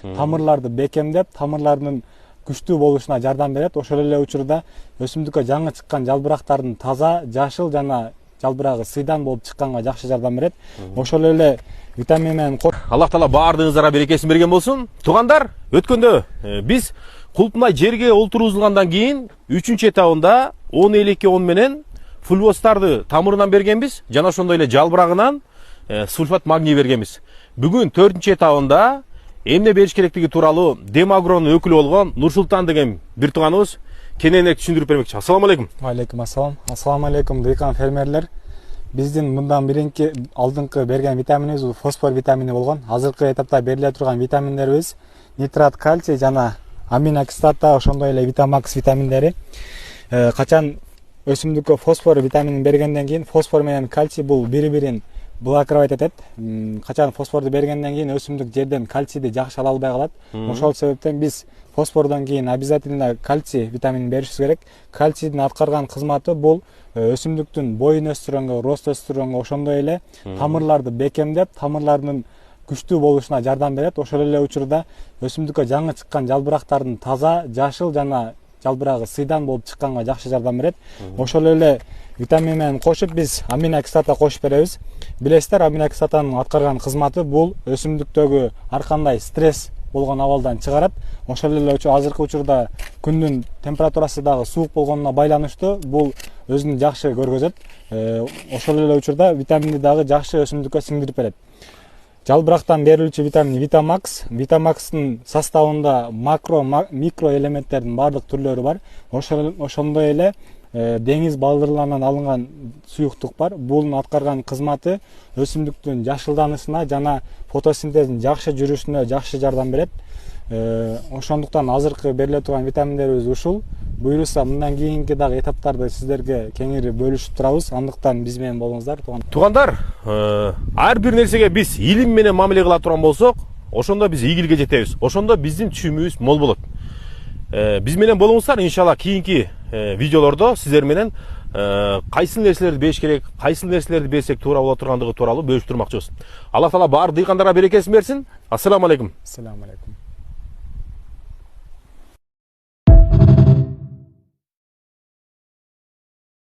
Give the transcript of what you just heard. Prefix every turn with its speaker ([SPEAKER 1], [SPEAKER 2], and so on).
[SPEAKER 1] тамырларды бекемдеп, тамырлардын күчтүү болушуна жардам берет. Ошол эле учурда өсүмдүккө жаңы чыккан жалбырактардын таза, жашыл жана жалбырагы сыйдан болуп чыкканга жакшы жардам берет. Ошол эле витамин менен
[SPEAKER 2] Аллах Таала баардыгыңыздарга берекесин берген болсун. Туугандар, өткөндө биз Кулпунай жерге олтурузулгандан кийин 3-чү этабында 10-10 менен фульвостарды тамырынан бергенбиз, жана ошондой эле жалбырагынан сульфат магний бергенбиз. Бүгүн 4-чү этабында эмне бериш керектиги тууралуу Демагронун өкүлү болгон Нурсултан деген бир тууганыбыз кененирээк түшүндүрүп бермекчи. Ассаламу алейкум.
[SPEAKER 1] Алейкум ассалам. Ассаламу алейкум дыйкан фермерлер. Биздин мындан биринки алдыңкы берген витаминибиз бул фосфор витамини болгон. Азыркы этапта бериле турган витаминдерибиз нитрат, кальций жана аминокислота, ошондой эле витамакс витаминдери. Качан өсүмдүккө фосфор витаминин бергенден кийин фосфор менен кальций бул бири-бирин блокировать этет. Качан фосфорду бергенден кийин өсүмдүк жерден кальцийди жакшы ала албай калат. Ошол себептен биз фосфордон кийин обязательно кальций витаминин беришибиз керек. Кальцийдин аткарган кызматы бул өсүмдүктүн боюн өстүргөнгө, рост өстүргөнгө, ошондой эле тамырларды бекемдеп, тамырлардын күчтүү болушуна жардам берет. Ошол эле учурда өсүмдүккө жаңы чыккан жалбырактардын таза, жашыл жана жалбырагы сыйдан болуп чыкканга жакшы жардам берет. Ошол эле витамин менен кошуп биз аминокислота кошуп беребиз. Билесиздер, аминокислотанын аткарган кызматы бул өсүмдүктөгү ар кандай стресс болгон абалдан чыгарат. Ошол эле азыркы учурда күндүн температурасы дагы суук болгонуна байланыштуу бул өзүн жакшы көргөзөт. Ошол эле учурда витаминди дагы жакшы өсүмдүккө сиңдирип берет. Жалбырактан берилүүчү витамин Витамакс. Витамакстын составында макро, микро элементтердин баардык түрлөрү бар. Ошондой эле деңиз балдырларынан алынган суюктук бар. Бунун аткарган кызматы өсүмдүктүн жашылданышына жана фотосинтездин жакшы жүрүшүнө жакшы жардам берет. Ошондуктан азыркы бериле турган витаминдерибиз ушул. Буюрса мындан кийинки дагы этаптарды сиздерге кеңири бөлүшүп турабыз. Андыктан биз менен болуңуздар.
[SPEAKER 2] Туугандар, ар бир нерсеге биз илим менен мамиле кыла турган болсок, ошондо биз ийгилге жетебиз. Ошондо биздин түшүмүбүз мол болот. Биз менен болуңуздар, иншалла кийинки видеолордо сиздер менен кайсы нерселерди бериш керек, кайсы нерселерди берсек туура боло тургандыгы тууралуу бөлүштүрмөкчүбүз. Аллах Таала баардык дыйкандарга берекесин берсин. Ассаламу алейкум.
[SPEAKER 1] Ассаламу алейкум.